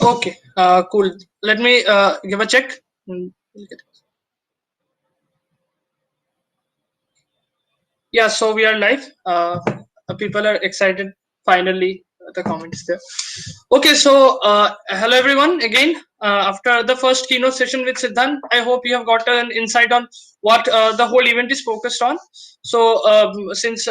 Okay, cool. Let me give a check. Yeah, so we are live. People are excited. Finally, the comments there. Okay, so hello everyone again. After the first keynote session with Siddhant, I hope you have got an insight on what the whole event is focused on. So since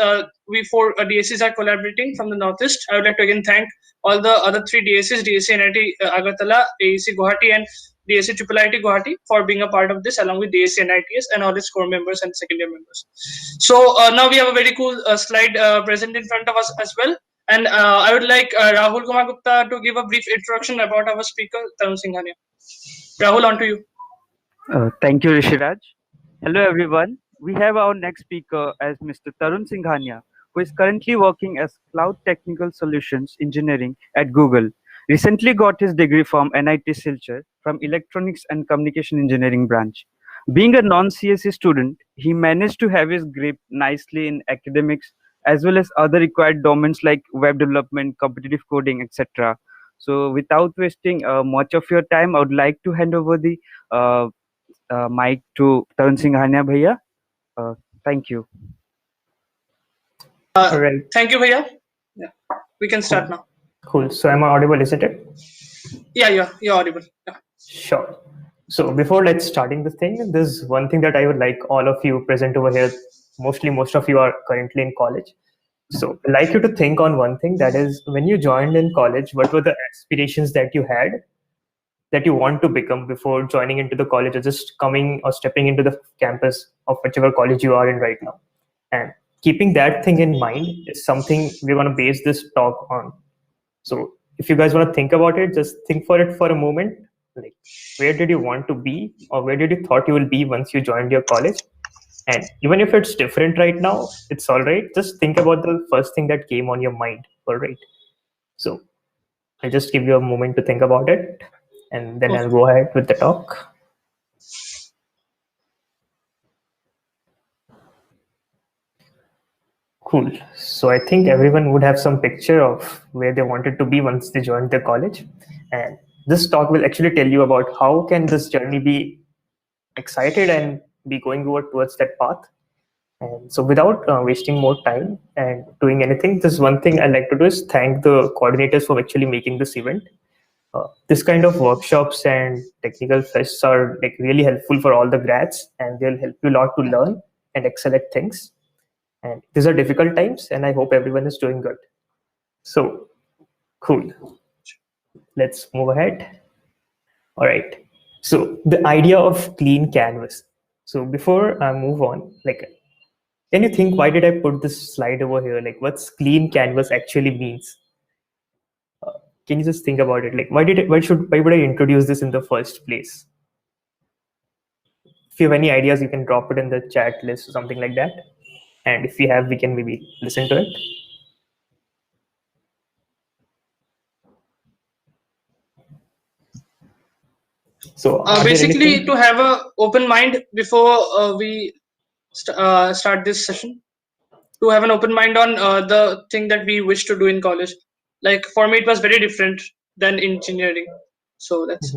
we four DSCs are collaborating from the Northeast, I would like to again thank all the other three DSCs, DSC NIT Agartala, AEC Guwahati, and DSC IIIT Guwahati for being a part of this, along with DSC NITS and all its core members and second year members. So now we have a very cool slide present in front of us as well. And I would like Rahul Kumar Gupta to give a brief introduction about our speaker, Tarun Singhania. Rahul, on to you. Thank you, Rishiraj. Hello, everyone. We have our next speaker as Mr. Tarun Singhania, who is currently working as Cloud Technical Solutions Engineering at Google. Recently got his degree from NIT Silchar from Electronics and Communication Engineering branch. Being a non-CSE student, he managed to have his grip nicely in academics as well as other required domains like web development, competitive coding, etc. So, without wasting much of your time, I would like to hand over the uh, mic to Tarun Singhania bhaiya. Thank you. All right. Thank you, bhaiya. Yeah, we can start now. Cool. So am I audible, isn't it? Yeah, you're audible. Yeah. Sure. So before let's starting this thing, there's one thing that I would like all of you present over here. Mostly, most of you are currently in college. So I'd like you to think on one thing, that is, when you joined in college, what were the aspirations that you had that you want to become before joining into the college, or just coming or stepping into the campus of whichever college you are in right now? And keeping that thing in mind is something we're going to base this talk on. So if you guys want to think about it, just think for it for a moment. Like, where did you want to be, or where did you thought you will be once you joined your college? And even if it's different right now, it's all right. Just think about the first thing that came on your mind. All right. So I'll just give you a moment to think about it, and then I'll go ahead with the talk. Cool. So I think everyone would have some picture of where they wanted to be once they joined the college. And this talk will actually tell you about how can this journey be excited and be going towards that path. And so without wasting more time and doing anything, this one thing I'd like to do is thank the coordinators for actually making this event. This kind of workshops and technical fests are like really helpful for all the grads, and they'll help you a lot to learn and excel at things. And these are difficult times, and I hope everyone is doing good. So, cool. Let's move ahead. All right. So the idea of clean canvas. So before I move on, like, can you think, why did I put this slide over here? Like, what's clean canvas actually means? Can you just think about it? Like, why would I introduce this in the first place? If you have any ideas, you can drop it in the chat list or something like that. And if you have, we can maybe listen to it. So basically, to have an open mind before we start this session, to have an open mind on the thing that we wish to do in college. Like for me, it was very different than engineering. So that's.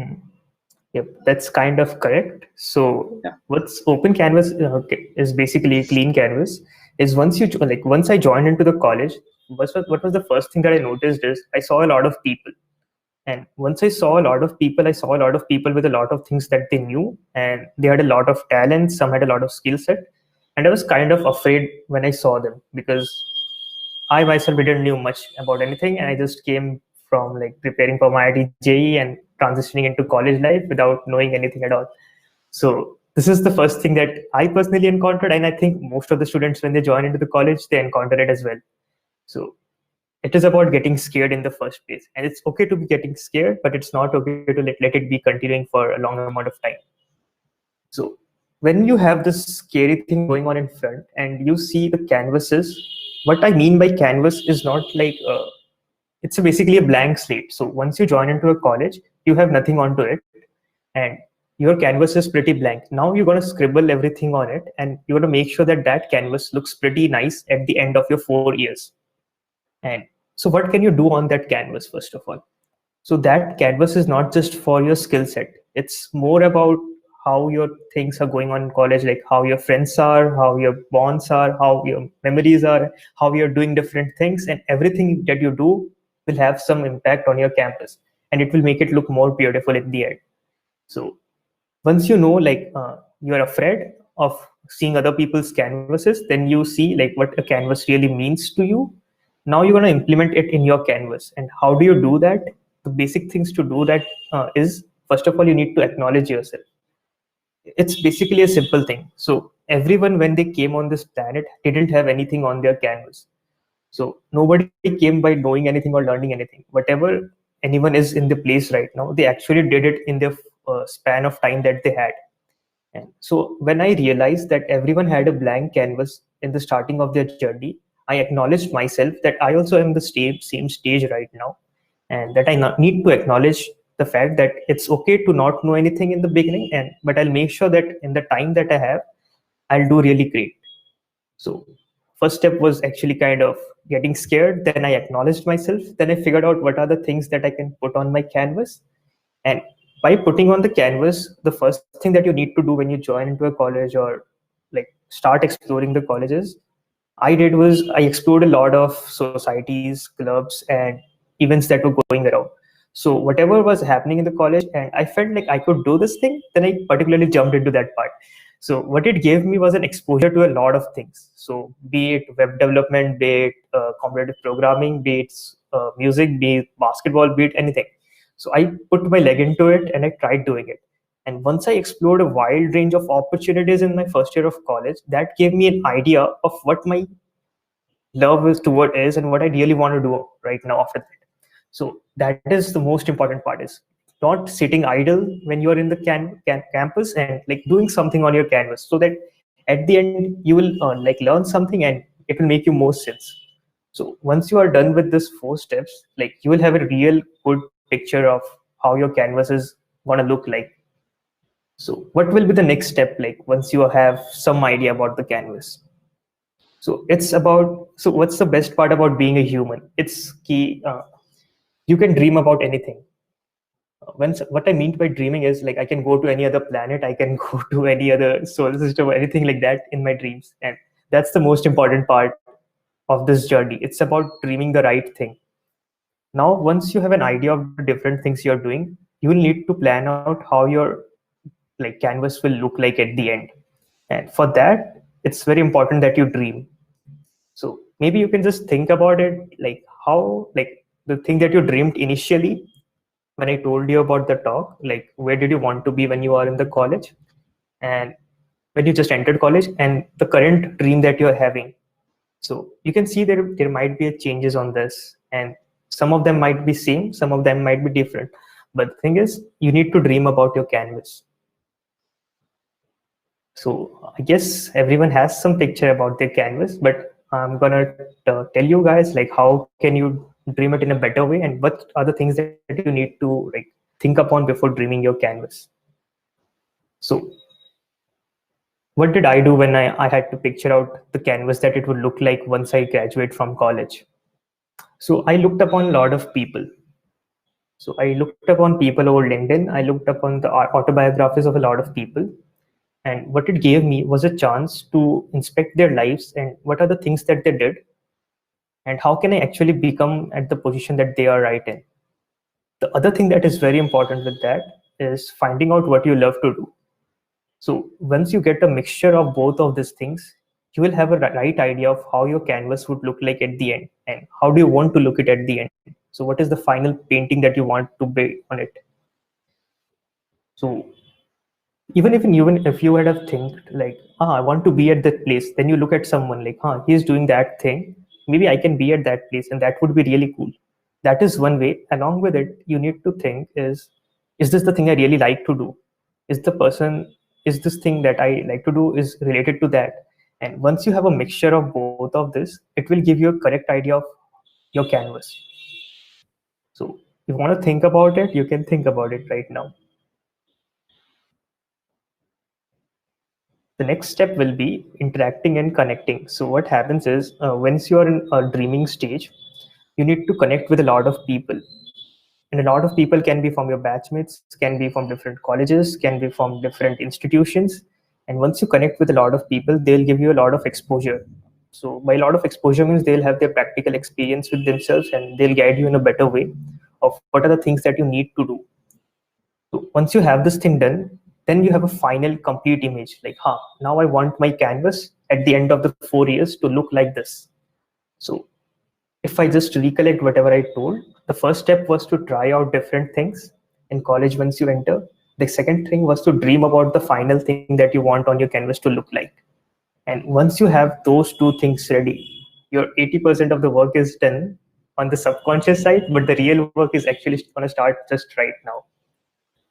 Yep, that's kind of correct. So yeah. What's open canvas is basically clean canvas. Is once I joined into the college, what was the first thing that I noticed is I saw a lot of people. And once I saw a lot of people, I saw a lot of people with a lot of things that they knew, and they had a lot of talent. Some had a lot of skill set, and I was kind of afraid when I saw them, because I myself didn't know much about anything, and I just came from like preparing for my IIT JEE and transitioning into college life without knowing anything at all. So this is the first thing that I personally encountered, and I think most of the students, when they join into the college, they encounter it as well. So it is about getting scared in the first place, and it's okay to be getting scared, but it's not okay to let it be continuing for a long amount of time. So when you have this scary thing going on in front and you see the canvases, what I mean by canvas is not like it's basically a blank slate. So once you join into a college, you have nothing onto it, and your canvas is pretty blank. Now you're going to scribble everything on it, and you're going to make sure that that canvas looks pretty nice at the end of your 4 years. And so what can you do on that canvas, first of all? So that canvas is not just for your skill set. It's more about how your things are going on in college, like how your friends are, how your bonds are, how your memories are, how you're doing different things, and everything that you do will have some impact on your campus, and it will make it look more beautiful at the end. So once you know, like you're afraid of seeing other people's canvases, then you see like what a canvas really means to you. Now you're going to implement it in your canvas. And how do you do that? The basic things to do that is, first of all, you need to acknowledge yourself. It's basically a simple thing. So everyone, when they came on this planet, didn't have anything on their canvas. So nobody came by knowing anything or learning anything. Whatever anyone is in the place right now, they actually did it in their span of time that they had. And so when I realized that everyone had a blank canvas in the starting of their journey, I acknowledged myself that I also am the same stage right now, and that I need to acknowledge the fact that it's okay to not know anything in the beginning, and but I'll make sure that in the time that I have, I'll do really great. So first step was actually kind of getting scared. Then I acknowledged myself. Then I figured out what are the things that I can put on my canvas. And by putting on the canvas, the first thing that you need to do when you join into a college or like start exploring the colleges, I did was I explored a lot of societies, clubs, and events that were going around. So whatever was happening in the college, and I felt like I could do this thing, then I particularly jumped into that part. So what it gave me was an exposure to a lot of things. So be it web development, be it competitive programming, be it music, be it basketball, be it anything. So I put my leg into it and I tried doing it. And once I explored a wide range of opportunities in my first year of college, that gave me an idea of what my love is toward is and what I really want to do right now after that. So that is the most important part, is not sitting idle when you're in the campus and like doing something on your canvas, so that at the end you will like learn something and it will make you more sense. So once you are done with this 4 steps, like you will have a real good picture of how your canvas is going to look like. So what will be the next step, like once you have some idea about the canvas? So it's about, so what's the best part about being a human? It's key. You can dream about anything. What I mean by dreaming is like I can go to any other planet, I can go to any other solar system or anything like that in my dreams. And that's the most important part of this journey. It's about dreaming the right thing. Now, once you have an idea of the different things you're doing, you will need to plan out how your like canvas will look like at the end. And for that, it's very important that you dream. So maybe you can just think about it, like how, like the thing that you dreamed initially when I told you about the talk, like where did you want to be when you are in the college, and when you just entered college, and the current dream that you're having. So you can see there might be changes on this, and some of them might be same, some of them might be different. But the thing is, you need to dream about your canvas. So I guess everyone has some picture about their canvas, but I'm gonna tell you guys like how can you dream it in a better way, and what are the things that you need to like think upon before dreaming your canvas. So what did I do when I had to picture out the canvas that it would look like once I graduate from college? So I looked upon a lot of people. So I looked upon people over LinkedIn. I looked upon the autobiographies of a lot of people. And what it gave me was a chance to inspect their lives and what are the things that they did, and how can I actually become at the position that they are right in. The other thing that is very important with that is finding out what you love to do. So once you get a mixture of both of these things, you will have a right idea of how your canvas would look like at the end, and how do you want to look it at the end. So what is the final painting that you want to be on it? So even if you had have think like, I want to be at that place, then you look at someone like, he's doing that thing, maybe I can be at that place, and that would be really cool. That is one way. Along with it, you need to think is this the thing I really like to do? Is this thing that I like to do is related to that? And once you have a mixture of both of this, it will give you a correct idea of your canvas. So if you want to think about it, you can think about it right now. The next step will be interacting and connecting. So what happens is, once you are in a dreaming stage, you need to connect with a lot of people. and a lot of people can be from your batchmates, can be from different colleges, can be from different institutions. And once you connect with a lot of people, they'll give you a lot of exposure. So by a lot of exposure means they'll have their practical experience with themselves, and they'll guide you in a better way of what are the things that you need to do. So once you have this thing done, then you have a final complete image. Like, now I want my canvas at the end of the 4 years to look like this. So if I just recollect whatever I told, the first step was to try out different things in college once you enter. The second thing was to dream about the final thing that you want on your canvas to look like. And once you have those two things ready, your 80% of the work is done on the subconscious side, but the real work is actually going to start just right now.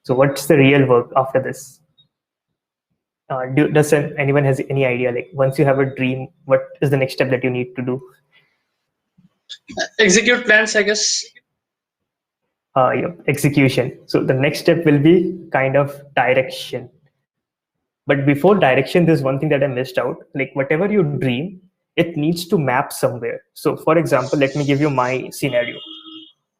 So what's the real work after this? Does anyone has any idea? Like once you have a dream, what is the next step that you need to do? Execute plans, I guess. Yeah, execution. So the next step will be kind of direction. But before direction, there's one thing that I missed out. Like whatever you dream, it needs to map somewhere. So for example, let me give you my scenario.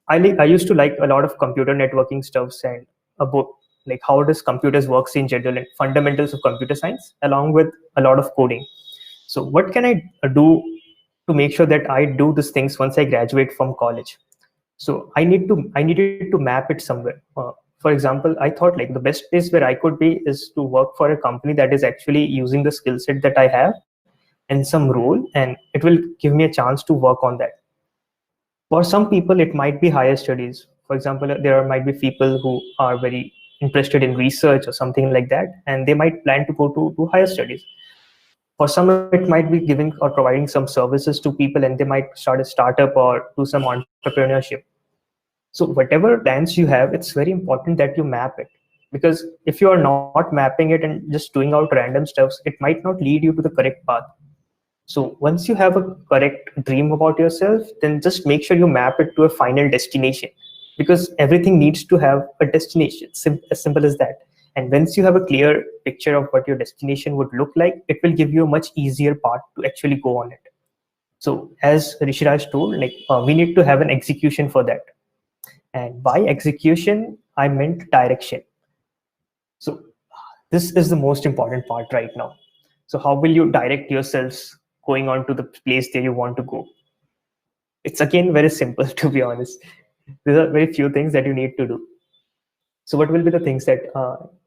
I used to like a lot of computer networking stuffs and about like how does computers works in general and fundamentals of computer science along with a lot of coding. So what can I do to make sure that I do these things once I graduate from college? So I needed to map it somewhere. For example, I thought like the best place where I could be is to work for a company that is actually using the skill set that I have in some role, and it will give me a chance to work on that. For some people, it might be higher studies. For example, there might be people who are very interested in research or something like that, and they might plan to go to higher studies. For some, it might be giving or providing some services to people, and they might start a startup or do some entrepreneurship. So whatever plans you have, it's very important that you map it, because if you are not mapping it and just doing out random stuffs, it might not lead you to the correct path. So once you have a correct dream about yourself, then just make sure you map it to a final destination, because everything needs to have a destination, as simple as that. And once you have a clear picture of what your destination would look like, it will give you a much easier path to actually go on it. So as Rishiraj told, like we need to have an execution for that. And by execution, I meant direction. So this is the most important part right now. So how will you direct yourselves going on to the place that you want to go? It's again very simple, to be honest. There are very few things that you need to do. So what will be the things that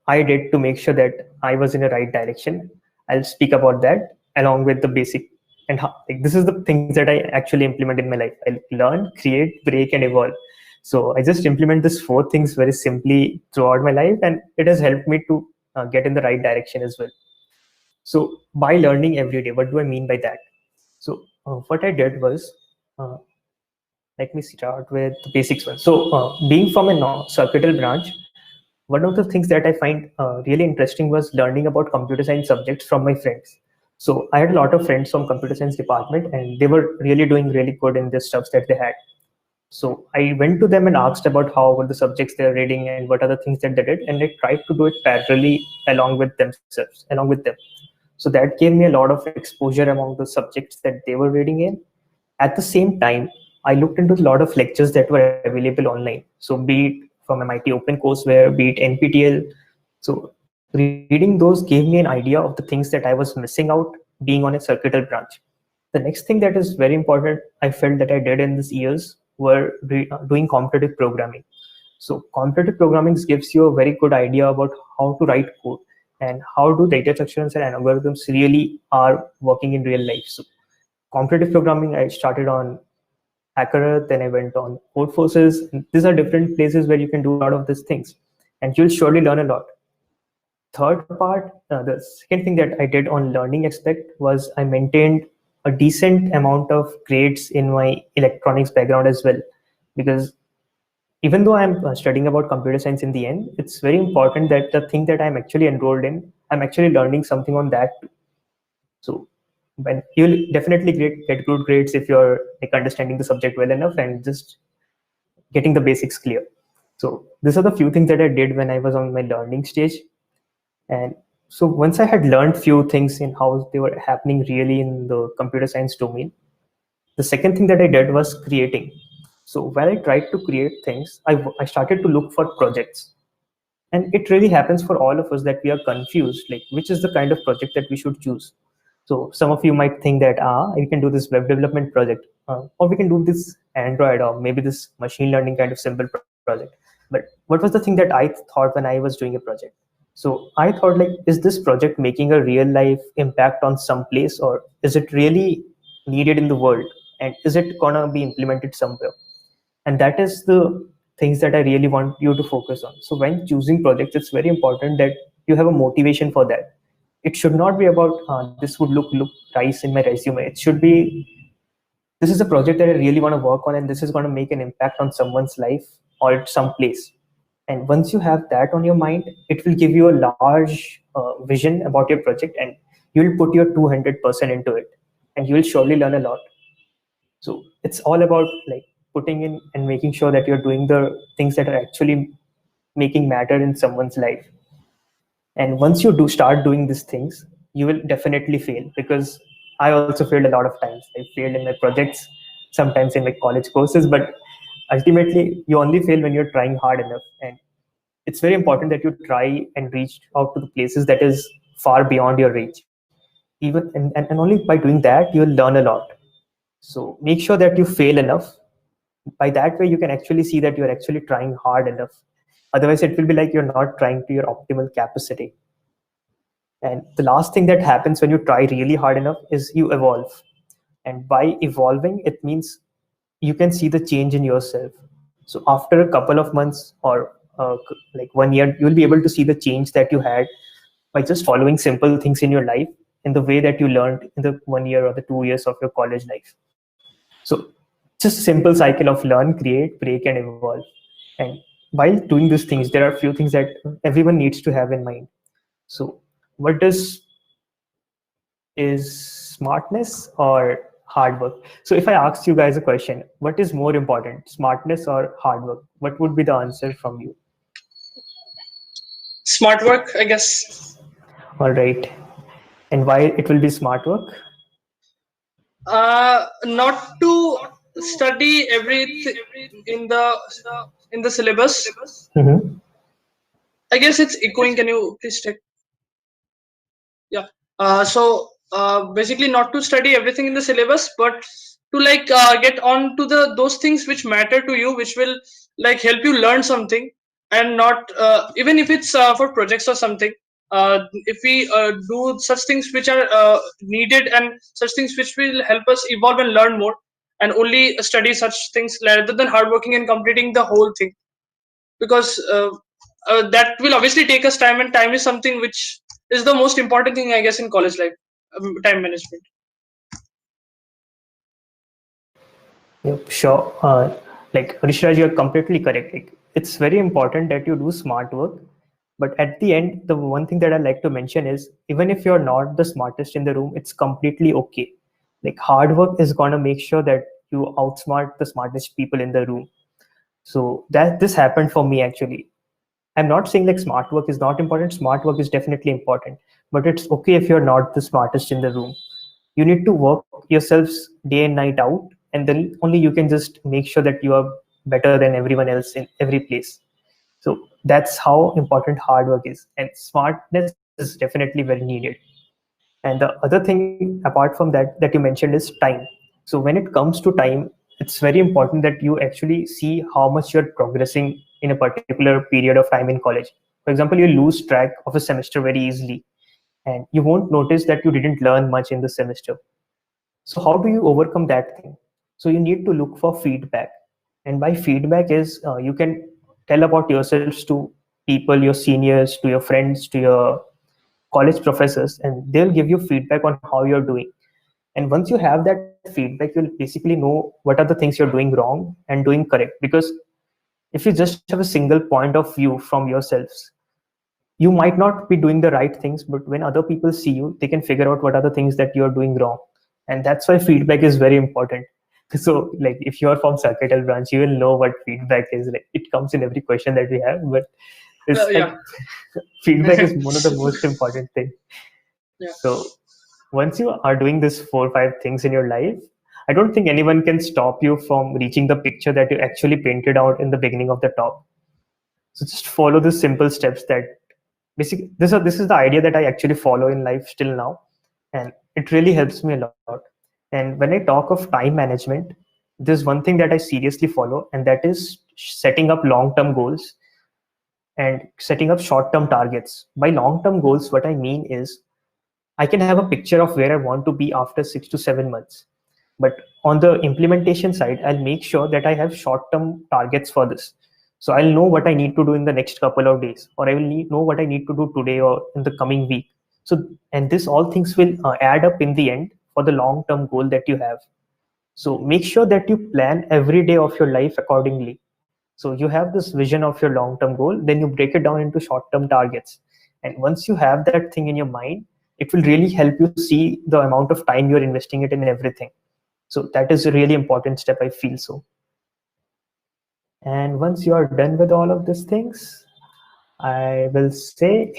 I did to make sure that I was in the right direction? I'll speak about that along with the basic and how, like, this is the things that I actually implement in my life. I learn, create, break, and evolve. So I just implement these four things very simply throughout my life, and it has helped me to get in the right direction as well. So by learning every day, what do I mean by that? So what I did was, uh, let me start with the basics one. So being from a circuital branch, one of the things that I find really interesting was learning about computer science subjects from my friends. So I had a lot of friends from computer science department, and they were really doing really good in the stuffs that they had. So I went to them and asked about how were the subjects they're reading and what are the things that they did, and I tried to do it parallelly along with them. So that gave me a lot of exposure among the subjects that they were reading in. At the same time, I looked into a lot of lectures that were available online. So be it from MIT OpenCourseWare, be it NPTEL. So reading those gave me an idea of the things that I was missing out being on a circuital branch. The next thing that is very important, I felt that I did in these years were doing competitive programming. So competitive programming gives you a very good idea about how to write code and how do data structures and algorithms really are working in real life. So competitive programming, I started on Hacker, then I went on Code Forces. These are different places where you can do a lot of these things, and you'll surely learn a lot. Third part, the second thing that I did on learning aspect was I maintained a decent amount of grades in my electronics background as well, because even though I'm studying about computer science in the end, it's very important that the thing that I'm actually enrolled in, I'm actually learning something on that too. So when you'll definitely get good grades if you're like understanding the subject well enough and just getting the basics clear. So these are the few things that I did when I was on my learning stage. And so once I had learned few things in how they were happening really in the computer science domain, the second thing that I did was creating. So while I tried to create things, I started to look for projects. And it really happens for all of us that we are confused, like which is the kind of project that we should choose. So some of you might think that, we can do this web development project, or we can do this Android, or maybe this machine learning kind of simple project. But what was the thing that I thought when I was doing a project? So I thought, like, is this project making a real life impact on some place, or is it really needed in the world? And is it gonna be implemented somewhere? And that is the things that I really want you to focus on. So when choosing projects, it's very important that you have a motivation for that. It should not be about, this would look nice in my resume. It should be, this is a project that I really want to work on, and this is going to make an impact on someone's life or at some place. And once you have that on your mind, it will give you a large vision about your project, and you will put your 200% into it, and you will surely learn a lot. So it's all about, like, putting in and making sure that you're doing the things that are actually making matter in someone's life. And once you do start doing these things, you will definitely fail, because I also failed a lot of times. I failed in my projects, sometimes in my college courses, but ultimately you only fail when you're trying hard enough. And it's very important that you try and reach out to the places that is far beyond your reach. Even and only by doing that you'll learn a lot. So make sure that you fail enough. By that way you can actually see that you're actually trying hard enough. Otherwise it will be like you're not trying to your optimal capacity. And the last thing that happens when you try really hard enough is you evolve. And by evolving, it means you can see the change in yourself. So after a couple of months, or like 1 year, you'll be able to see the change that you had by just following simple things in your life in the way that you learned in the 1 year or the 2 years of your college life. So just a simple cycle of learn, create, break, and evolve. And while doing these things, there are a few things that everyone needs to have in mind. So what does is smartness or hard work? So if I asked you guys a question, what is more important, smartness or hard work? What would be the answer from you? Smart work, I guess. All right. And why it will be smart work? Not to study everything in the syllabus. Mm-hmm. I guess it's echoing. Can you please check? Yeah. So basically, not to study everything in the syllabus, but to get on to the those things which matter to you, which will like help you learn something, and not even if it's for projects or something. If we do such things which are needed, and such things which will help us evolve and learn more, and only study such things rather than hardworking and completing the whole thing, because that will obviously take us time, and time is something which is the most important thing, I guess, in college life. Time management. Yep, sure. Like Rishraj, you're completely correct. Like, it's very important that you do smart work. But at the end, the one thing that I like to mention is, even if you're not the smartest in the room, it's completely okay. Like, hard work is gonna make sure that you outsmart the smartest people in the room. So that this happened for me actually. I'm not saying like smart work is not important. Smart work is definitely important, but it's okay if you're not the smartest in the room. You need to work yourselves day and night out, and then only you can just make sure that you are better than everyone else in every place. So that's how important hard work is, and smartness is definitely very needed. And the other thing apart from that you mentioned is time. So when it comes to time, it's very important that you actually see how much you're progressing in a particular period of time in college. For example, you lose track of a semester very easily, and you won't notice that you didn't learn much in the semester. So how do you overcome that thing? So you need to look for feedback. And by feedback is, you can tell about yourselves to people, your seniors, to your friends, to your college professors, and they'll give you feedback on how you're doing. And once you have that feedback, you'll basically know what are the things you're doing wrong and doing correct. Because if you just have a single point of view from yourselves, you might not be doing the right things, but when other people see you, they can figure out what are the things that you're doing wrong. And that's why feedback is very important. So like if you're from Circuital branch, you will know what feedback is. Like it comes in every question that we have, but it's like Yeah. feedback is one of the most important thing. Yeah. So once you are doing this 4 or 5 things in your life, I don't think anyone can stop you from reaching the picture that you actually painted out in the beginning of the talk. So just follow the simple steps that basically this is the idea that I actually follow in life still now, and it really helps me a lot. And when I talk of time management, there's one thing that I seriously follow, and that is setting up long-term goals and setting up short-term targets. By long-term goals, what I mean is I can have a picture of where I want to be after 6 to 7 months. But on the implementation side, I'll make sure that I have short-term targets for this. So I'll know what I need to do in the next couple of days, or I will know what I need to do today or in the coming week. So, and this all things will add up in the end for the long-term goal that you have. So make sure that you plan every day of your life accordingly. So you have this vision of your long-term goal, then you break it down into short-term targets. And once you have that thing in your mind, it will really help you see the amount of time you're investing it in everything. So that is a really important step, I feel so. And once you are done with all of these things, I will say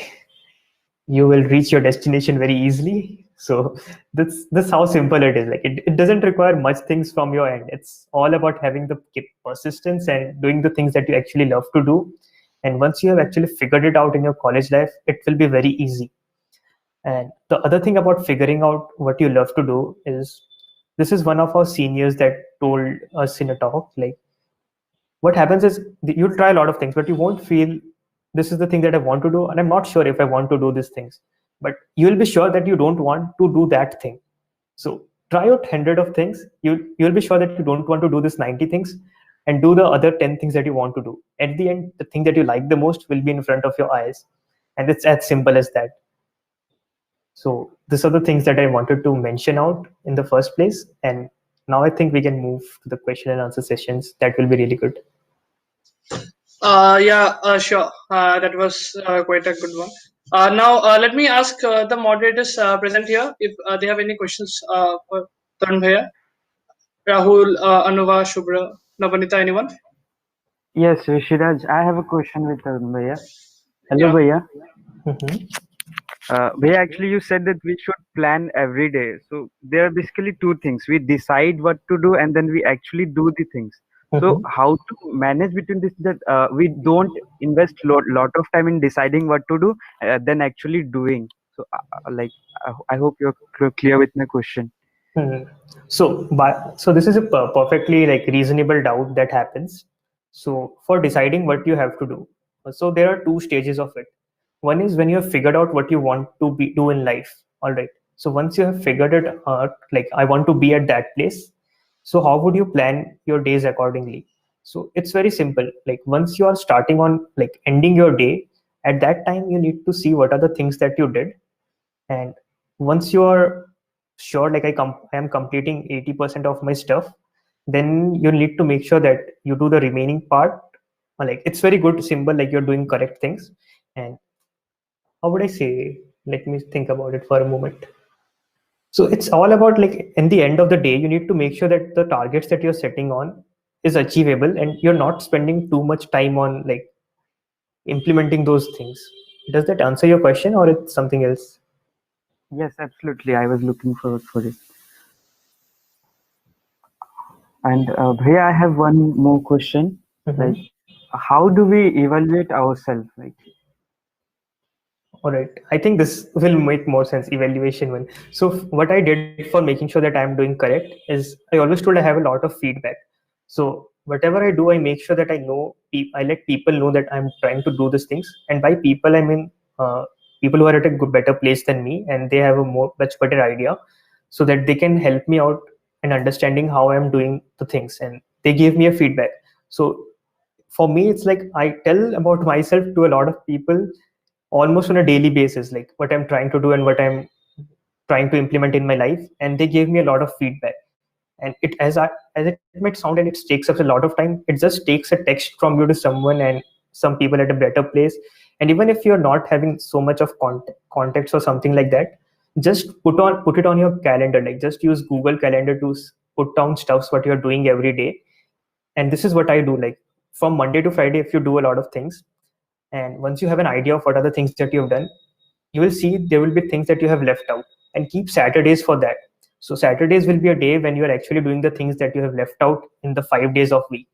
you will reach your destination very easily. So this how simple it is. Like it doesn't require much things from your end. It's all about having the persistence and doing the things that you actually love to do. And once you have actually figured it out in your college life, it will be very easy. And the other thing about figuring out what you love to do is this is one of our seniors that told us in a talk, like what happens is you'll try a lot of things, but you won't feel this is the thing that I want to do, and I'm not sure if I want to do these things. But you'll be sure that you don't want to do that thing. So try out 100 of things. You'll be sure that you don't want to do this 90 things, and do the other 10 things that you want to do. At the end, the thing that you like the most will be in front of your eyes, and it's as simple as that. So these are the things that I wanted to mention out in the first place. And now I think we can move to the question and answer sessions. That will be really good. Yeah, sure. That was quite a good one. Now, let me ask the moderators present here if they have any questions for Tarun Bhaiya, Rahul, Anuva, Shubhra, Navanita, anyone? Yes, Rishiraj, I have a question with Bhaiya. Hello, Yeah. Bhaiya. Mhm. Bhaiya, actually, you said that we should plan every day. So there are basically two things. We decide what to do and then we actually do the things. So Mhm. how to manage between this that we don't invest lot of time in deciding what to do than actually doing. So like I hope you're clear with my question. Hmm. So this is a perfectly like reasonable doubt that happens. So for deciding what you have to do, so there are two stages of it. One is when you have figured out what you want to do in life. All right. So once you have figured it out, like I want to be at that place. So how would you plan your days accordingly? So it's very simple. Like once you are starting on like ending your day, at that time you need to see what are the things that you did, and once you're sure like I am completing 80% of my stuff, then you need to make sure that you do the remaining part. Like it's very good symbol like you're doing correct things. And how would I say, let me think about it for a moment. So it's all about like in the end of the day you need to make sure that the targets that you're setting on is achievable, and you're not spending too much time on like implementing those things. Does that answer your question or it's something else? Yes, absolutely. I was looking forward for it. And Bhaiya, I have one more question. Like, Mhm. how do we evaluate ourselves? Like, All right. I think this will make more sense. Evaluation one. So what I did for making sure that I'm doing correct is I always told I have a lot of feedback. So whatever I do, I make sure that I know. I let people know that I'm trying to do these things. And by people, I mean people who are at a good, better place than me, and they have a much better idea, so that they can help me out in understanding how I'm doing the things, and they give me a feedback. So for me, it's like I tell about myself to a lot of people almost on a daily basis, like what I'm trying to do and what I'm trying to implement in my life, and they gave me a lot of feedback. And as it might sound, and it takes up a lot of time, it just takes a text from you to someone and some people at a better place. And even if you're not having so much of context or something like that, just put it on your calendar. Like just use Google Calendar to put down stuffs what you're doing every day. And this is what I do, like from Monday to Friday, if you do a lot of things, and once you have an idea of what are the things that you've done, you will see there will be things that you have left out, and keep Saturdays for that. So Saturdays will be a day when you are actually doing the things that you have left out in the 5 days of week.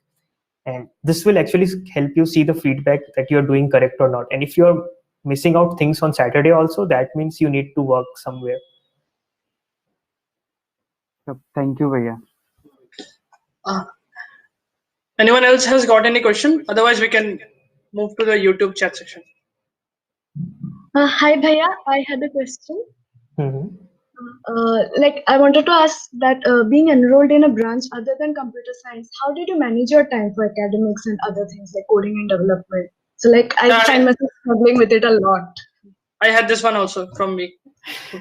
And this will actually help you see the feedback that you're doing correct or not. And if you're missing out things on Saturday also, that means you need to work somewhere. Thank you, Bhaiya. Uh, Anyone else has got any question? Otherwise, we can move to the YouTube chat section. Hi, Bhaiya. I had a question. Mhm. Like, I wanted to ask that being enrolled in a branch other than computer science, how did you manage your time for academics and other things like coding and development? So, like, I Yeah, find myself struggling with it a lot. I had this one also from me.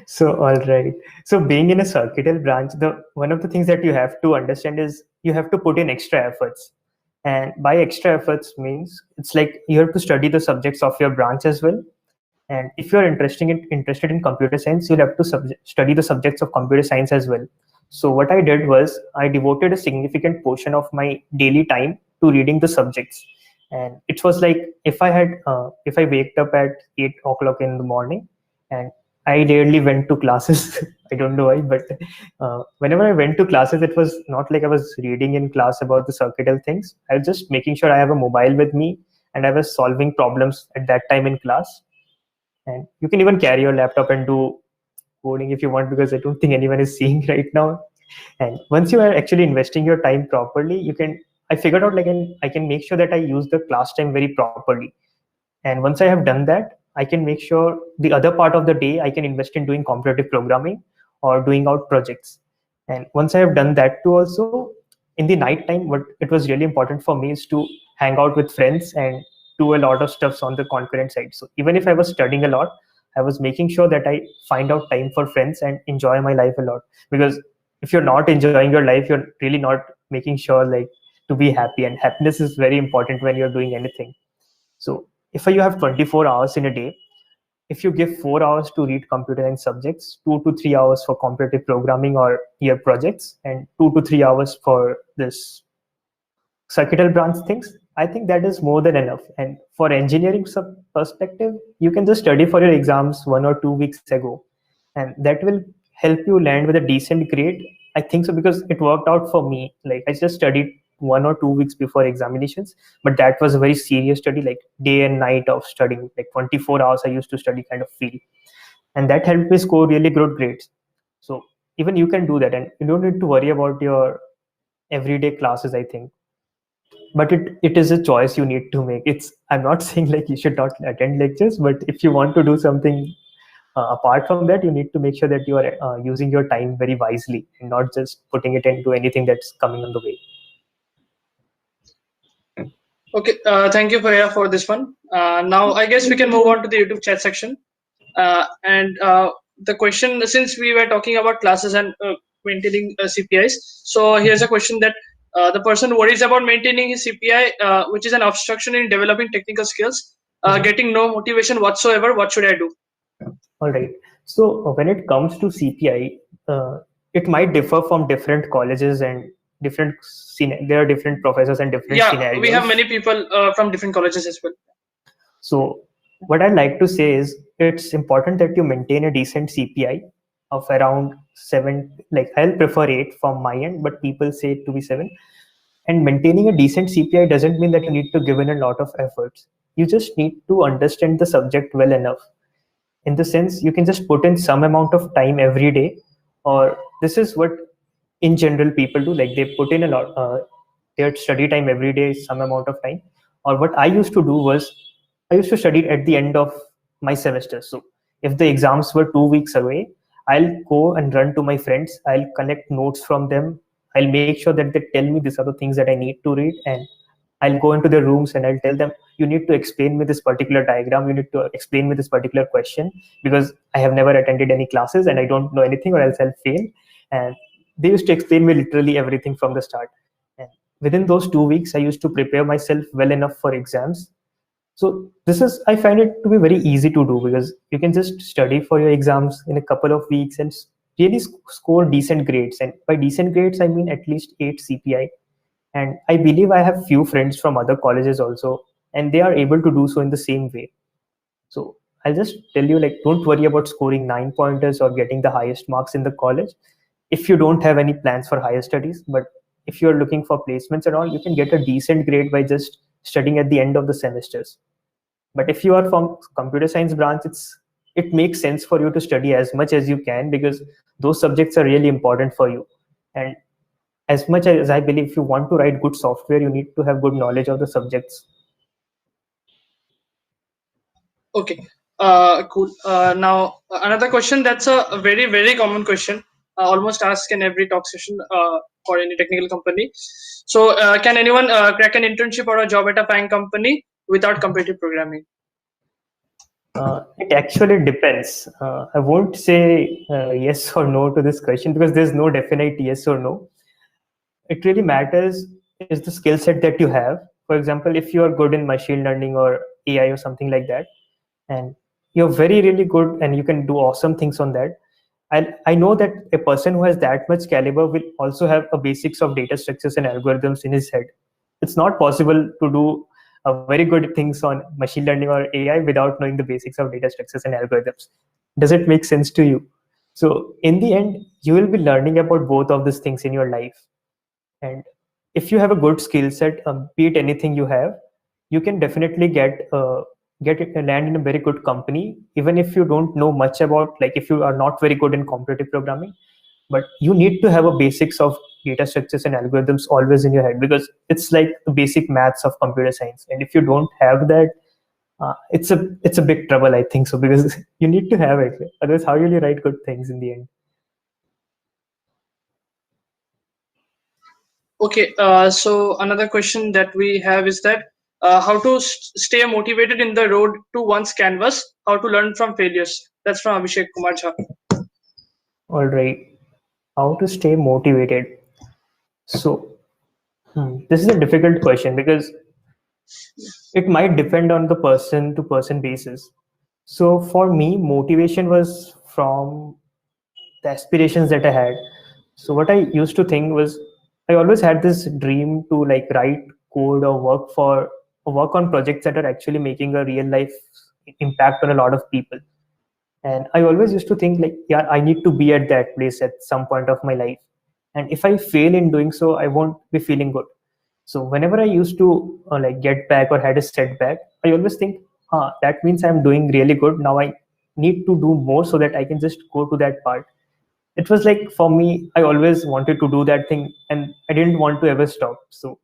So all right. So being in a circuital branch, the one of the things that you have to understand is you have to put in extra efforts. And by extra efforts means it's like you have to study the subjects of your branch as well. And if you're interested in computer science, you'll have to study the subjects of computer science as well. So what I did was I devoted a significant portion of my daily time to reading the subjects. And it was like if I waked up at 8 o'clock in the morning, and I rarely went to classes. I don't know why, but whenever I went to classes, it was not like I was reading in class about the circuital things. I was just making sure I have a mobile with me, and I was solving problems at that time in class. And you can even carry your laptop and do coding if you want, because I don't think anyone is seeing right now. And once you are actually investing your time properly, you can. I figured out like I can make sure that I use the class time very properly. And once I have done that, I can make sure the other part of the day I can invest in doing computative programming or doing out projects. And once I have done that too, also in the night time, what it was really important for me is to hang out with friends and do a lot of stuffs on the concurrent side. So even if I was studying a lot, I was making sure that I find out time for friends and enjoy my life a lot. Because if you're not enjoying your life, you're really not making sure like to be happy. And happiness is very important when you're doing anything. So if you have 24 hours in a day, if you give 4 hours to read computer science subjects, 2 to 3 hours for competitive programming or year projects, and 2 to 3 hours for this circuital branch things, I think that is more than enough. And for engineering perspective, you can just study for your exams 1 or 2 weeks ago, and that will help you land with a decent grade. I think so because it worked out for me. Like I just studied 1 or 2 weeks before examinations, but that was a very serious study, like day and night of studying, like 24 hours I used to study kind of feel, and that helped me score really good grades. So even you can do that, and you don't need to worry about your everyday classes, I think. But it is a choice you need to make. It's I'm not saying like you should not attend lectures, but if you want to do something apart from that, you need to make sure that you are using your time very wisely and not just putting it into anything that's coming on the way. Okay, thank you, Bhaiya, for this one. Now, I guess we can move on to the YouTube chat section. And the question, since we were talking about classes and maintaining CPIs, so here's a question that the person worries about maintaining his CPI, which is an obstruction in developing technical skills, getting no motivation whatsoever. What should I do? All right. So when it comes to CPI, it might differ from different colleges and there are different professors and different Yeah, scenarios. we have many people from different colleges as well. So what I'd like to say is it's important that you maintain a decent CPI of around 7. Like I'll prefer 8 from my end, but people say it to be 7. And maintaining a decent CPI doesn't mean that you need to give in a lot of efforts. You just need to understand the subject well enough. In the sense, you can just put in some amount of time every day, or this is what in general people do. Like they put in a lot, their study time every day, some amount of time. Or what I used to do was I used to study at the end of my semester. So if the exams were 2 weeks away, I'll go and run to my friends. I'll collect notes from them. I'll make sure that they tell me these are the things that I need to read, and I'll go into their rooms and I'll tell them, you need to explain me this particular diagram. You need to explain me this particular question because I have never attended any classes and I don't know anything, or else I'll fail. And they used to explain me literally everything from the start. And within those 2 weeks, I used to prepare myself well enough for exams. So this is, I find it to be very easy to do because you can just study for your exams in a couple of weeks and really score decent grades. And by decent grades, I mean at least 8 CPI. And I believe I have few friends from other colleges also, and they are able to do so in the same way. So I'll just tell you, like, don't worry about scoring 9 pointers or getting the highest marks in the college. if you don't have any plans for higher studies. But if you're looking for placements and all, you can get a decent grade by just studying at the end of the semesters. But if you are from computer science branch, it makes sense for you to study as much as you can, because those subjects are really important for you. And as much as I believe, if you want to write good software, you need to have good knowledge of the subjects. Okay, cool. Now another question that's a very very common question, almost asked in every talk session for any technical company. So, can anyone crack an internship or a job at a FANG company without competitive programming? It actually depends. I won't say yes or no to this question, because there's no definite yes or no. It really matters is the skill set that you have. For example, if you are good in machine learning or AI or something like that, and you're very really good and you can do awesome things on that, I know that a person who has that much caliber will also have a basics of data structures and algorithms in his head. It's not possible to do very good things on machine learning or AI without knowing the basics of data structures and algorithms. Does it make sense to you? So in the end, you will be learning about both of these things in your life. And if you have a good skill set, be it anything you have, you can definitely land in a very good company, even if you don't know much about, like, if you are not very good in competitive programming. But you need to have a basics of data structures and algorithms always in your head, because it's like the basic maths of computer science. And if you don't have that, it's a big trouble, I think so, because you need to have it. Otherwise, how will you write good things in the end? Okay, so another question that we have is that how to stay motivated in the road to one's canvas, how to learn from failures. That's from Abhishek Kumar Jha. All right, how to stay motivated. So this is a difficult question, because it might depend on the person to person basis. So for me, motivation was from the aspirations that I had. So what I used to think was, I always had this dream to like write code or work on projects that are actually making a real life impact on a lot of people. And I always used to think like, yeah, I need to be at that place at some point of my life. And if I fail in doing so, I won't be feeling good. So whenever I used to like get back or had a setback, I always think, that means I'm doing really good. Now I need to do more so that I can just go to that part. It was like, for me, I always wanted to do that thing and I didn't want to ever stop. So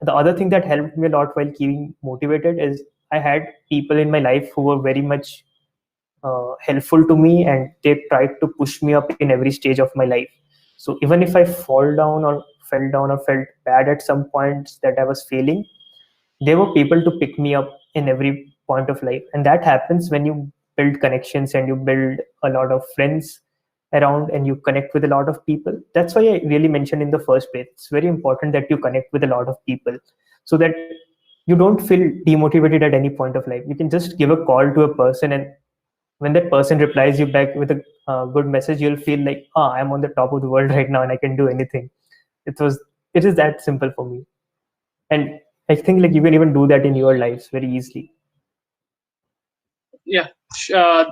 the other thing that helped me a lot while keeping motivated is, I had people in my life who were very much helpful to me, and they tried to push me up in every stage of my life. So even if I fall down or fell down or felt bad at some points that I was failing, there were people to pick me up in every point of life. And that happens when you build connections and you build a lot of friends around and you connect with a lot of people. That's why I really mentioned in the first place, it's very important that you connect with a lot of people, so that you don't feel demotivated at any point of life. You can just give a call to a person, and when that person replies you back with a good message, you'll feel like, I'm on the top of the world right now and I can do anything. It is that simple for me. And I think like you can even do that in your lives very easily. Yeah, sure.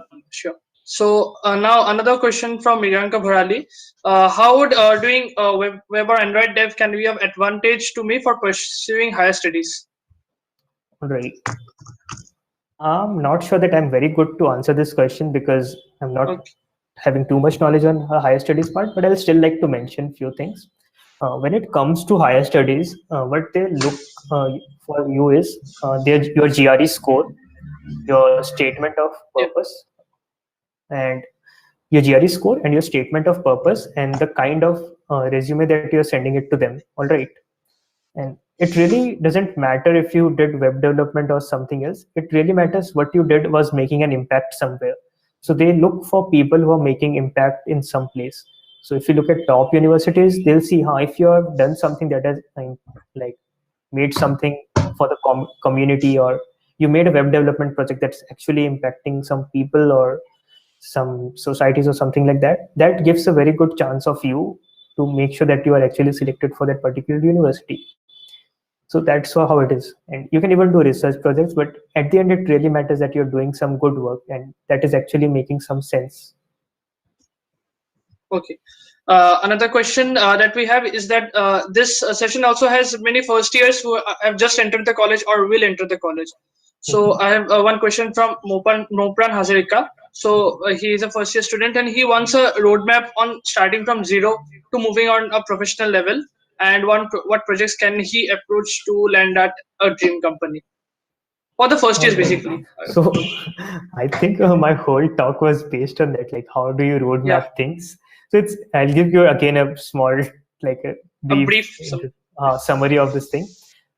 So now another question from Miryanka Bharali. How would doing web or Android dev can be of advantage to me for pursuing higher studies? All right. I'm not sure that I'm very good to answer this question, because I'm not Okay. having too much knowledge on higher studies part, but I'll still like to mention few things. When it comes to higher studies, what they look for you is your GRE score, your statement of Yeah. purpose, and your GRE score and your statement of purpose, and the kind of resume that you're sending it to them. All right. And it really doesn't matter if you did web development or something else. It really matters what you did was making an impact somewhere. So they look for people who are making impact in some place. So if you look at top universities, they'll see how, if you have done something that has like made something for the community, or you made a web development project that's actually impacting some people or some societies or something like that, that gives a very good chance of you to make sure that you are actually selected for that particular university. So that's how it is. And you can even do research projects, but at the end, it really matters that you're doing some good work and that is actually making some sense. Okay. Another question that we have is that this session also has many first years who have just entered the college or will enter the college. So I have one question from Mopran Hazarika. So he is a first year student and he wants a roadmap on starting from zero to moving on a professional level, and what projects can he approach to land at a dream company for the first All years right. basically. So I think my whole talk was based on that, like how do you Yeah, roadmap things? So I'll give you again a small, like a a brief brief. summary of this thing.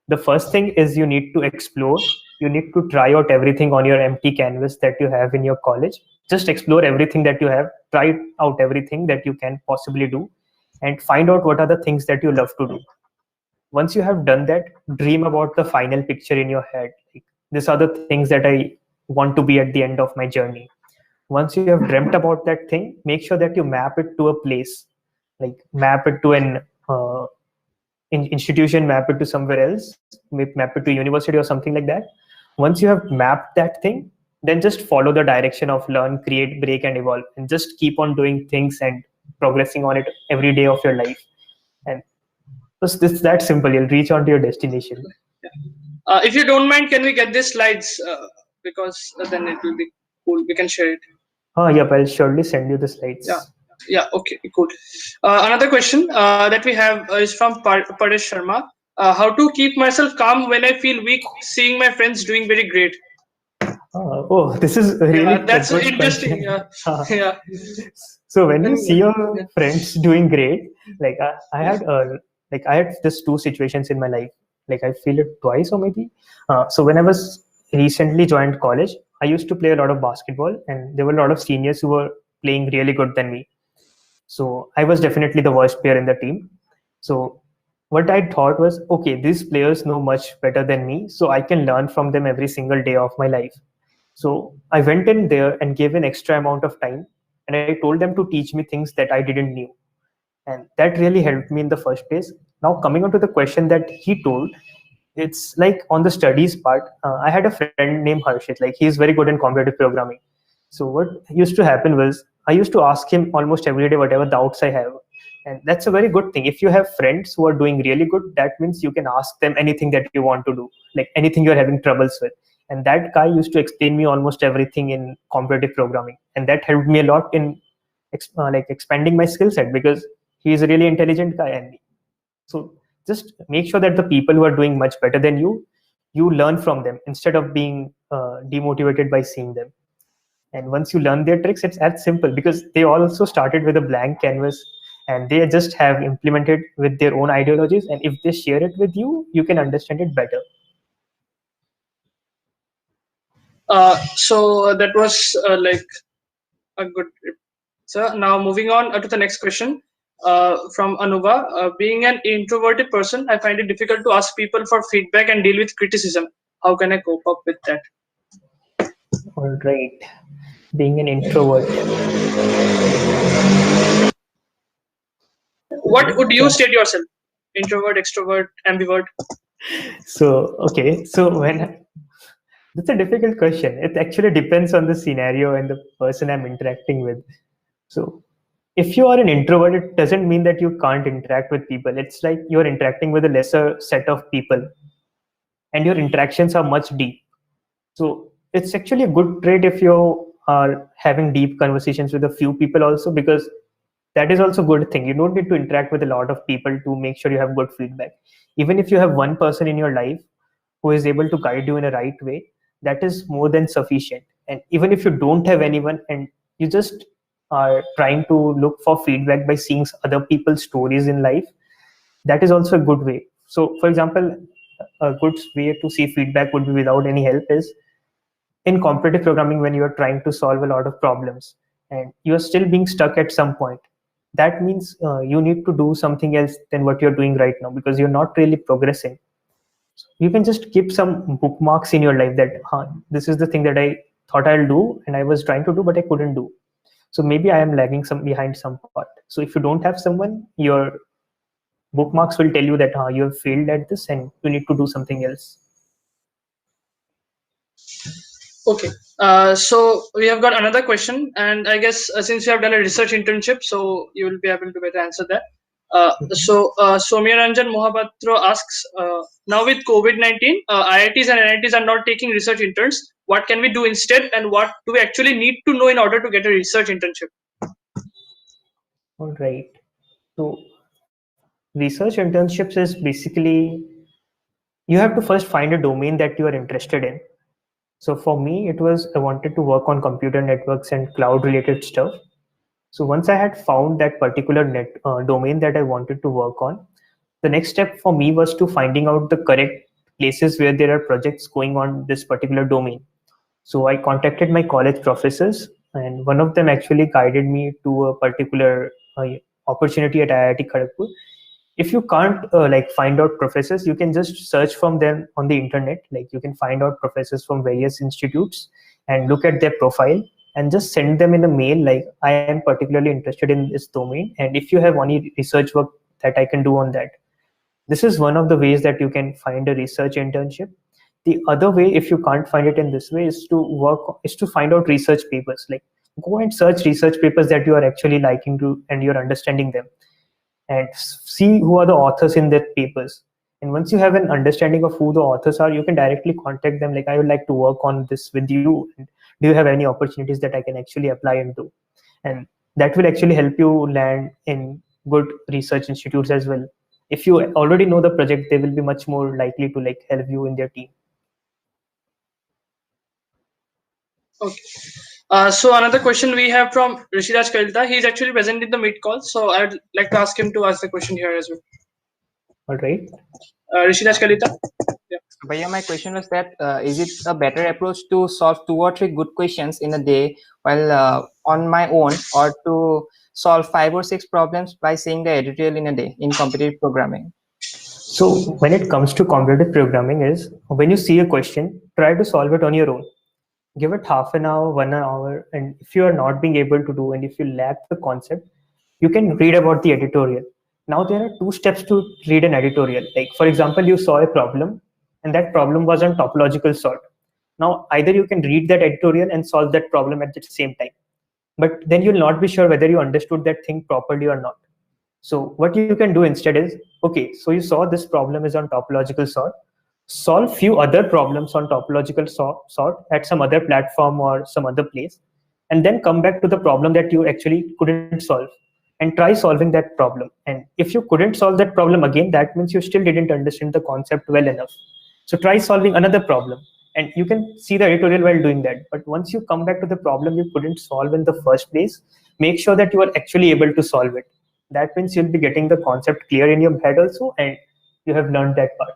The first thing is you need to explore. You need to try out everything on your empty canvas that you have in your college. Just explore everything that you have. Try out everything that you can possibly do, and find out what are the things that you love to do. Once you have done that, dream about the final picture in your head. Like, these are the things that I want to be at the end of my journey. Once you have dreamt about that thing, make sure that you map it to a place, like map it to an institution, map it to somewhere else, map it to university or something like that. Once you have mapped that thing, then just follow the direction of learn, create, break, and evolve, and just keep on doing things and progressing on it every day of your life. And it's that simple. You'll reach on to your destination. If you don't mind, can we get these slides? Because then it will be cool. We can share it. Oh, yep, I'll surely send you the Yeah. slides. Yeah. Okay. Good. Another question that we have is from Paresh Sharma. How to keep myself calm when I feel weak, seeing my friends doing very great? Oh, this is Yeah, really a that's good interesting. question. Yeah. Yeah. So when you And, see your friends doing great, like I had this two situations in my life. Like I feel it twice or maybe. So when I was recently joined college, I used to play a lot of basketball, and there were a lot of seniors who were playing really good than me. So I was definitely the worst player in the team. So what I thought was, okay, these players know much better than me, so I can learn from them every single day of my life. So I went in there and gave an extra amount of time, and I told them to teach me things that I didn't knew. And that really helped me in the first place. Now, coming on to the question that he told, it's like on the studies part, I had a friend named Harshit. Like he's very good in computative programming. So what used to happen was I used to ask him almost every day whatever doubts I have. And that's a very good thing. If you have friends who are doing really good, that means you can ask them anything that you want to do, like anything you're having troubles with. And that guy used to explain me almost everything in computative programming. And that helped me a lot in like expanding my skill set, because he is a really intelligent guy. And so just make sure that the people who are doing much better than you learn from them instead of being demotivated by seeing them. And once you learn their tricks, it's as simple, because they also started with a blank canvas, and they just have implemented with their own ideologies. And if they share it with you, you can understand it better. So that was like a good. So now moving on to the next question from Anuva. Being an introverted person, I find it difficult to ask people for feedback and deal with criticism. How can I cope up with that? All right. Being an introvert. What Okay. would you state yourself? Introvert, extrovert, ambivert? Okay. So when that's a difficult question. It actually depends on the scenario and the person I'm interacting with. So if you are an introvert, it doesn't mean that you can't interact with people. It's like you're interacting with a lesser set of people, and your interactions are much deep. So it's actually a good trait if you are having deep conversations with a few people also, because that is also a good thing. You don't need to interact with a lot of people to make sure you have good feedback. Even if you have one person in your life who is able to guide you in a right way, that is more than sufficient. And even if you don't have anyone, and you just are trying to look for feedback by seeing other people's stories in life, that is also a good way. So for example, a good way to see feedback would be without any help is in competitive programming. When you are trying to solve a lot of problems and you are still being stuck at some point, that means you need to do something else than what you're doing right now, because you're not really progressing. You can just keep some bookmarks in your life that this is the thing that I thought I'll do and I was trying to do but I couldn't do. So maybe I am lagging some behind some part. So if you don't have someone, your bookmarks will tell you that you have failed at this and you need to do something else. Okay. So we have got another question, and I guess since you have done a research internship, so you will be able to better answer that. Somya Ranjan Mohapatra asks, now with COVID-19, IITs and NITs are not taking research interns. What can we do instead, and what do we actually need to know in order to get a research internship? All right. So research internships is basically you have to first find a domain that you are interested in. So for me, it was I wanted to work on computer networks and cloud related stuff. So once I had found that particular domain that I wanted to work on, the next step for me was to finding out the correct places where there are projects going on this particular domain. So I contacted my college professors, and one of them actually guided me to a particular opportunity at IIT Kharagpur. If you can't find out professors, you can just search from them on the internet. Like you can find out professors from various institutes and look at their profile and just send them in a mail like I am particularly interested in this domain, and if you have any research work that I can do on that. This is one of the ways that you can find a research internship. The other way, if you can't find it in this way, is to find out research papers. Like go and search research papers that you are actually liking to and you're understanding them, and see who are the authors in their papers. And once you have an understanding of who the authors are, you can directly contact them like I would like to work on this with you, and do you have any opportunities that I can actually apply into. And that will actually help you land in good research institutes as well. If you already know the project, they will be much more likely to like help you in their team. Okay. So another question we have from Rishiraj Kalita. He is actually present in the meet call, so I would like to ask him to ask the question here as well. All right. Rishiraj Kalita. Yeah. Bhaiya, my question was that is it a better approach to solve 2 or 3 good questions in a day while on my own, or to solve 5 or 6 problems by seeing the editorial in a day in competitive programming? So when it comes to competitive programming is when you see a question, try to solve it on your own. Give it half an hour, 1 hour, and if you are not being able to do and if you lack the concept, you can read about the editorial. Now there are 2 steps to read an editorial. Like for example, you saw a problem and that problem was on topological sort. Now either you can read that editorial and solve that problem at the same time, but then you'll not be sure whether you understood that thing properly or not. So what you can do instead is, okay, so you saw this problem is on topological sort, solve few other problems on topological sort at some other platform or some other place, and then come back to the problem that you actually couldn't solve and try solving that problem. And if you couldn't solve that problem again, that means you still didn't understand the concept well enough. So try solving another problem, and you can see the editorial while doing that. But once you come back to the problem you couldn't solve in the first place, make sure that you are actually able to solve it. That means you'll be getting the concept clear in your head also, and you have learned that part.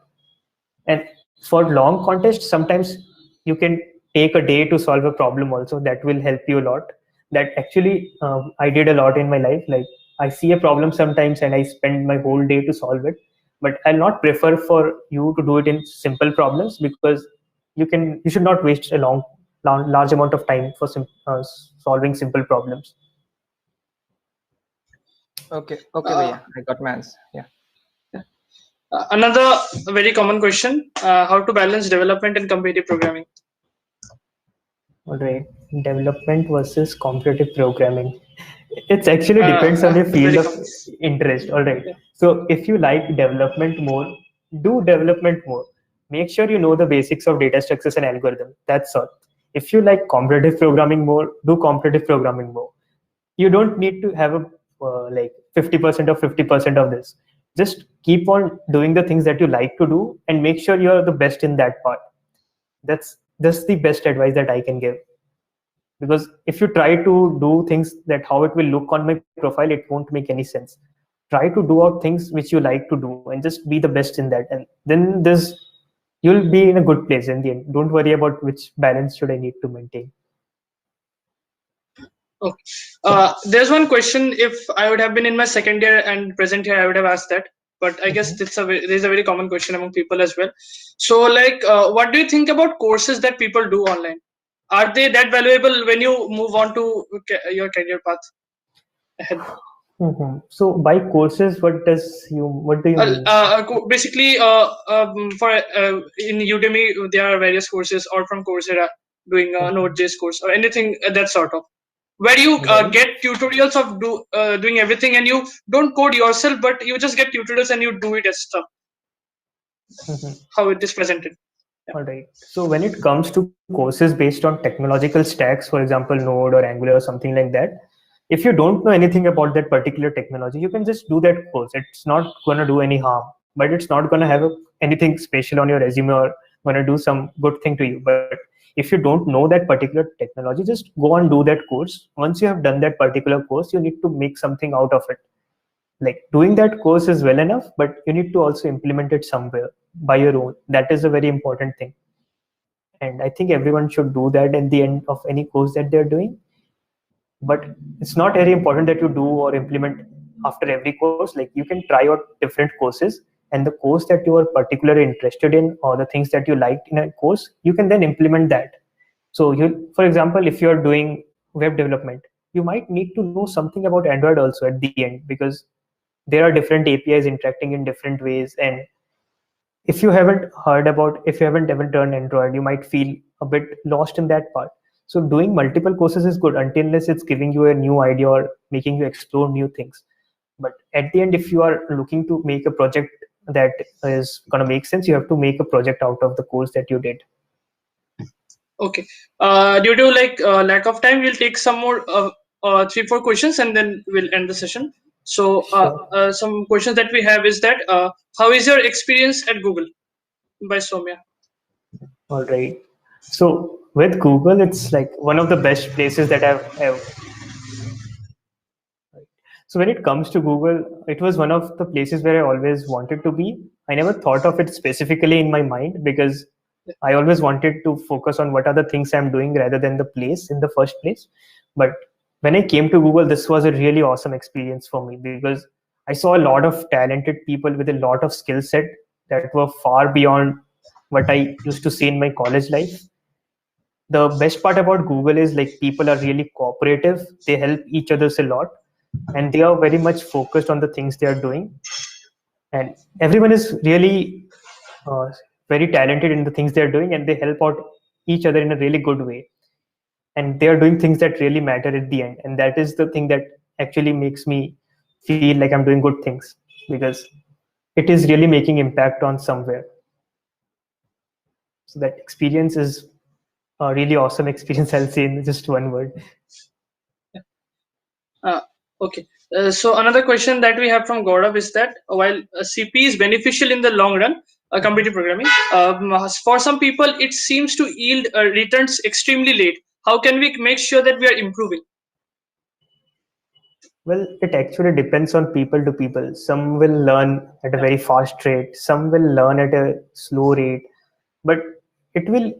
And for long contests, sometimes you can take a day to solve a problem also. That will help you a lot. That actually I did a lot in my life. Like I see a problem sometimes and I spend my whole day to solve it. But I'll not prefer for you to do it in simple problems, because you should not waste a large amount of time for solving simple problems. Okay, Bhaiya, I got my answer. Yeah. Another very common question: how to balance development and competitive programming? All right, development versus competitive programming. It's actually depends on your field of interest. All right. Yeah. So if you like development more, do development more. Make sure you know the basics of data structures and algorithm. That's all. If you like competitive programming more, do competitive programming more. You don't need to have a 50% or 50% of this. Just keep on doing the things that you like to do and make sure you're the best in that part. That's the best advice that I can give. Because if you try to do things that how it will look on my profile, it won't make any sense. Try to do out things which you like to do and just be the best in that, and then you'll be in a good place in the end. Don't worry about which balance should I need to maintain. Okay. There's one question. If I would have been in my second year and present here, I would have asked that. But I guess there's a very common question among people as well. So, what do you think about courses that people do online? Are they that valuable when you move on to your career path ahead? So by courses, what do you mean? Basically, for in Udemy there are various courses, or from Coursera, doing a Node.js course or anything that sort of, where you Right. get tutorials of doing everything, and you don't code yourself, but you just get tutorials and you do it as stuff. Mhm. How it is presented. Yeah. All right. So when it comes to courses based on technological stacks, for example, Node or Angular or something like that, if you don't know anything about that particular technology, you can just do that course. It's not going to do any harm, but it's not going to have anything special on your resume or going to do some good thing to you. But if you don't know that particular technology, just go and do that course. Once you have done that particular course, you need to make something out of it. Like doing that course is well enough, but you need to also implement it somewhere by your own. That is a very important thing, and I think everyone should do that at the end of any course that they're doing. But it's not very important that you do or implement after every course. Like you can try out different courses, and the course that you are particularly interested in or the things that you liked in a course, you can then implement that. So you, for example, if you're doing web development, you might need to know something about Android also at the end, because there are different APIs interacting in different ways. And if you haven't ever done Android, you might feel a bit lost in that part. So doing multiple courses is good until unless it's giving you a new idea or making you explore new things. But at the end, if you are looking to make a project that is going to make sense, you have to make a project out of the course that you did. Okay. Due to lack of time, we'll take some more 3-4 questions and then we'll end the session. So Sure. some questions that we have is that how is your experience at Google by Soumya? All right. So with Google, it's like one of the best places that I've. So when it comes to Google, it was one of the places where I always wanted to be. I never thought of it specifically in my mind because I always wanted to focus on what are the things I'm doing rather than the place in the first place. But when I came to Google, this was a really awesome experience for me because I saw a lot of talented people with a lot of skill set that were far beyond what I used to see in my college life. The best part about Google is like people are really cooperative. They help each others a lot, and they are very much focused on the things they are doing. And everyone is really uh, very talented in the things they are doing, and they help out each other in a really good way. And they are doing things that really matter at the end. And that is the thing that actually makes me feel like I'm doing good things because it is really making impact on somewhere. So that experience is a really awesome experience. I'll say in just one word. Uh, okay. So another question that we have from Gaurav is that while CP is beneficial in the long run, competitive programming, for some people it seems to yield returns extremely late. How can we make sure that we are improving? Well, it actually depends on people to people. Some will learn at a Yeah. very fast rate, some will learn at a slow rate, but it will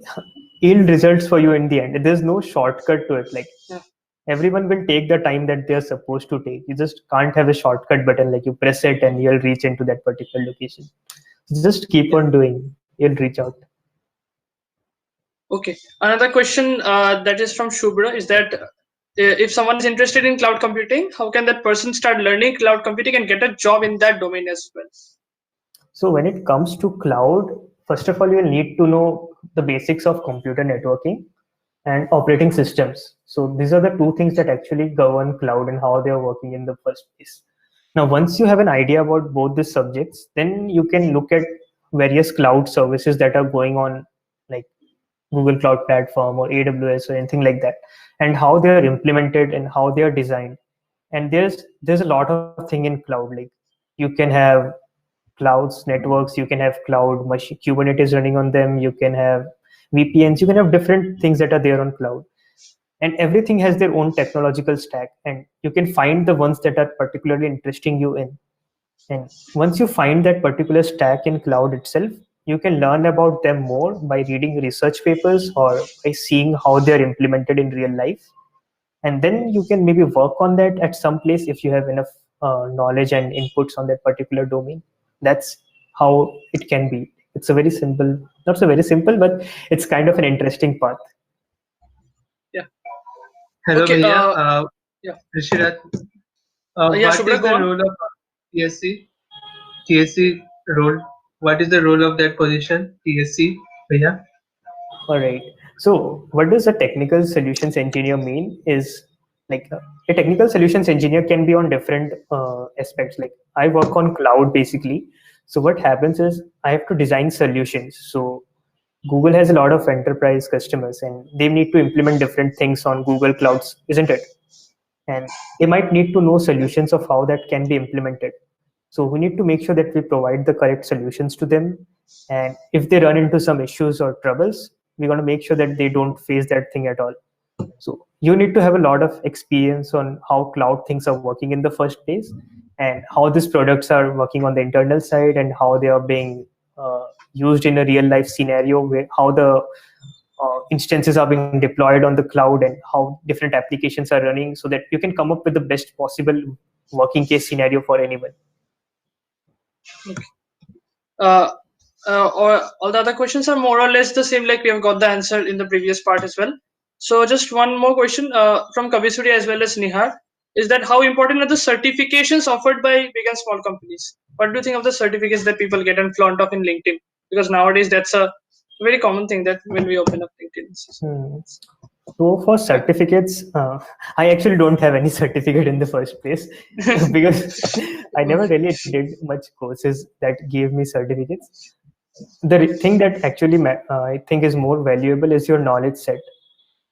yield results for you in the end. There's no shortcut to it. Like Yeah. everyone will take the time that they're supposed to take. You just can't have a shortcut button, like you press it and you'll reach into that particular location. Just keep Yeah. on doing, you'll reach out. Okay. Another question that is from Shubhra is that if someone is interested in cloud computing, how can that person start learning cloud computing and get a job in that domain as well? So when it comes to cloud, first of all, you'll need to know the basics of computer networking and operating systems. So these are the two things that actually govern cloud and how they are working in the first place. Now, once you have an idea about both these subjects, then you can look at various cloud services that are going on, like Google Cloud Platform or AWS or anything like that, and how they are implemented and how they are designed. And there's a lot of thing in cloud. Like you can have clouds networks, you can have cloud machine Kubernetes running on them, you can have VPNs, you can have different things that are there on cloud, and everything has their own technological stack, and you can find the ones that are particularly interesting you in. And once you find that particular stack in cloud itself, you can learn about them more by reading research papers or by seeing how they're implemented in real life. And then you can maybe work on that at some place if you have enough knowledge and inputs on that particular domain. That's how it can be. It's a very simple, not so very simple, but it's kind of an interesting path. Yeah. Hello, Okay. Bhaiya. Yeah. Rishirat, Yeah, what Shubhra, is go the on. role of TSC? TSC role. What is the role of that position? TSC, Bhaiya? All right. So, what does a technical solutions engineer mean? Is like a technical solutions engineer can be on different aspects. Like I work on cloud basically. So what happens is I have to design solutions. So Google has a lot of enterprise customers, and they need to implement different things on Google Clouds, isn't it? And they might need to know solutions of how that can be implemented. So we need to make sure that we provide the correct solutions to them. And if they run into some issues or troubles, we're going to make sure that they don't face that thing at all. So you need to have a lot of experience on how cloud things are working in the first place, and how these products are working on the internal side, and how they are being used in a real life scenario, where how the instances are being deployed on the cloud, and how different applications are running, so that you can come up with the best possible working case scenario for anyone. Uh, or all the other questions are more or less the same, like we have got the answer in the previous part as well. So just one more question from Kabisuri as well as Nihar, is that how important are the certifications offered by big and small companies? What do you think of the certificates that people get and flaunt off in LinkedIn? Because nowadays that's a very common thing that when we open up LinkedIn. So for certificates, I actually don't have any certificate in the first place because I never really did much courses that gave me certificates. The thing that actually I think is more valuable is your knowledge set.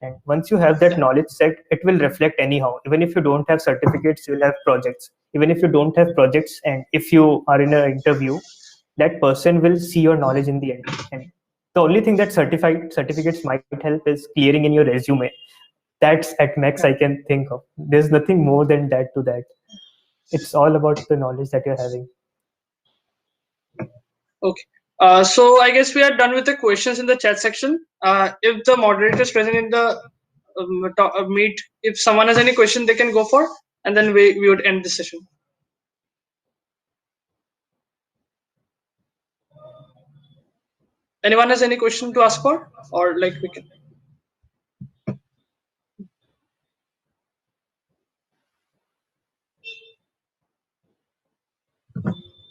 And once you have that knowledge set, it will reflect anyhow. Even if you don't have certificates, you'll have projects. Even if you don't have projects, and if you are in an interview, that person will see your knowledge in the end. And the only thing that certificates might help is clearing in your resume. That's at max I can think of. There's nothing more than that to that. It's all about the knowledge that you're having. Okay. So I guess we are done with the questions in the chat section. If the moderator is present in the meet, if someone has any question, they can go for, and then we would end the session. Anyone has any question to ask for, or like we can?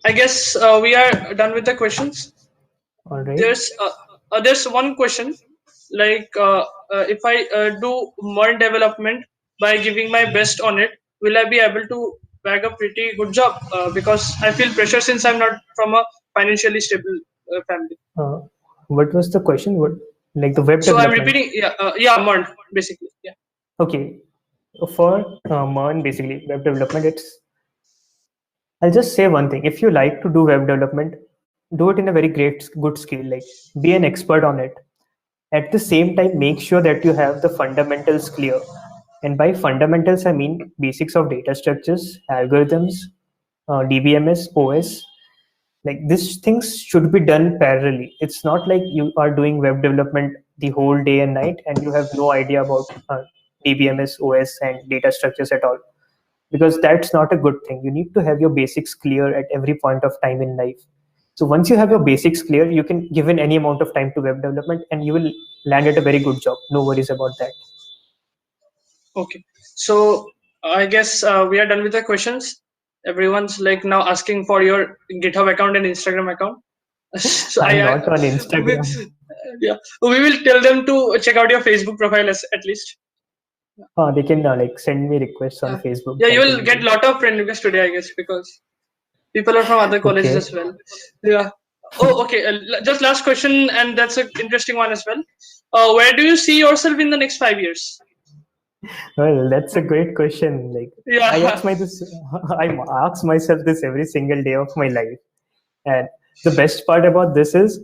I guess we are done with the questions. All right. There's one question, like if I do more development by giving my best on it, will I be able to bag a pretty good job? Because I feel pressure since I'm not from a financially stable family. What was the question? What, like the web So I'm development? repeating. Yeah, MERN basically. Yeah. Okay. For MERN, basically web development, I'll just say one thing. If you like to do web development, do it in a very good scale. Like be an expert on it. At the same time, make sure that you have the fundamentals clear. And by fundamentals, I mean basics of data structures, algorithms, DBMS, OS. Like these things should be done parallelly. It's not like you are doing web development the whole day and night and you have no idea about DBMS, OS, and data structures at all, because that's not a good thing. You need to have your basics clear at every point of time in life. So once you have your basics clear, you can give in any amount of time to web development and you will land at a very good job. No worries about that. Okay. So I guess we are done with the questions. Everyone's like now asking for your GitHub account and Instagram account. So I'm not on Instagram. yeah, we will tell them to check out your Facebook profile at least. They can like send me requests on Facebook. Yeah, you will get a lot of friend requests today, I guess, because people are from other colleges as well. Yeah. Oh, okay. Just last question, and that's an interesting one as well. Where do you see yourself in the next 5 years? Well, that's a great question. Like Yeah. I ask myself this every single day of my life. And the best part about this is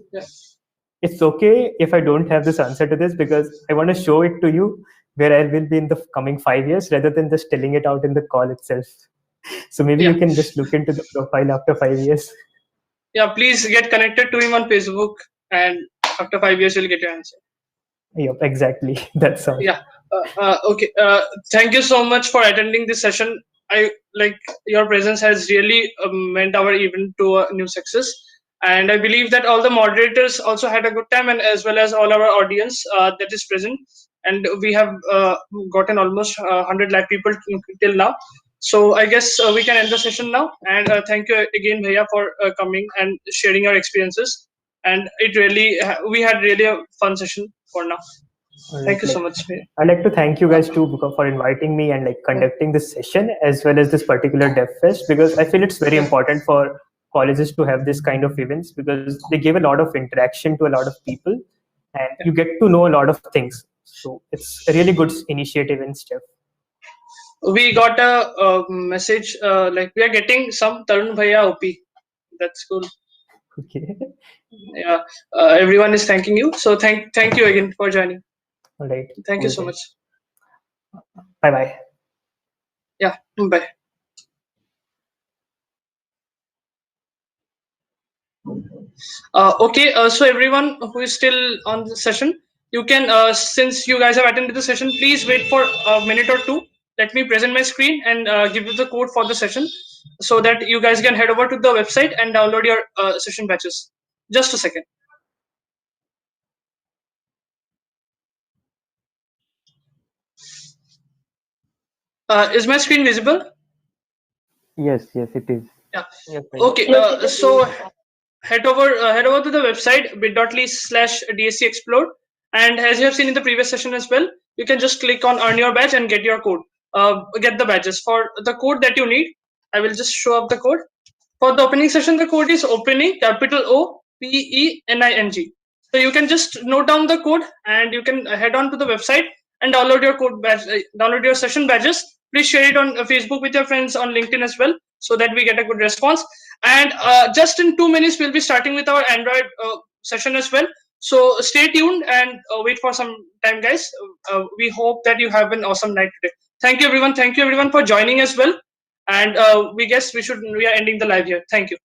it's okay if I don't have this answer to this, because I want to show it to you where I will be in the coming 5 years rather than just telling it out in the call itself. So maybe you can just look into the profile after 5 years. Yeah, please get connected to him on Facebook, and after 5 years, you'll get your answer. Yep, exactly. That's all. Yeah. Okay. Thank you so much for attending this session. I like your presence has really meant our event to a new success, and I believe that all the moderators also had a good time, and as well as all our audience that is present. And we have gotten almost 100 lakh people till now. So I guess we can end the session now. And thank you again, Bhaiya, for coming and sharing your experiences. And it really we had really a fun session for now. All Thank right, you so like much. I'd like to thank you guys too for inviting me and like conducting this session as well as this particular Dev Fest, because I feel it's very important for colleges to have this kind of events because they give a lot of interaction to a lot of people and you get to know a lot of things. So it's a really good initiative and step. We got a message like we are getting some Tarun Bhaiya OP. That's cool. Okay. Yeah, everyone is thanking you. So thank you again for joining. All right. Thank you Cool so then. much. Bye bye. Yeah, bye. Okay, so everyone who is still on the session, you can, since you guys have attended the session, please wait for a minute or two. Let me present my screen and give you the code for the session so that you guys can head over to the website and download your session batches. Just a second. Is my screen visible? Yes, it is. Yeah. Yes, right. Okay. So head over to the website bit.ly/DSC explore, and as you have seen in the previous session as well, you can just click on earn your badge and get your code. Get the badges for the code that you need. I will just show up the code. For the opening session, the code is opening, capital OPENING. So you can just note down the code and you can head on to the website and download your code badge, download your session badges. Please share it on Facebook with your friends, on LinkedIn as well, so that we get a good response. And just in 2 minutes, we'll be starting with our Android session as well. So stay tuned and wait for some time, guys. We hope that you have an awesome night today. Thank you, everyone. Thank you, everyone, for joining as well. And we guess we are ending the live here. Thank you.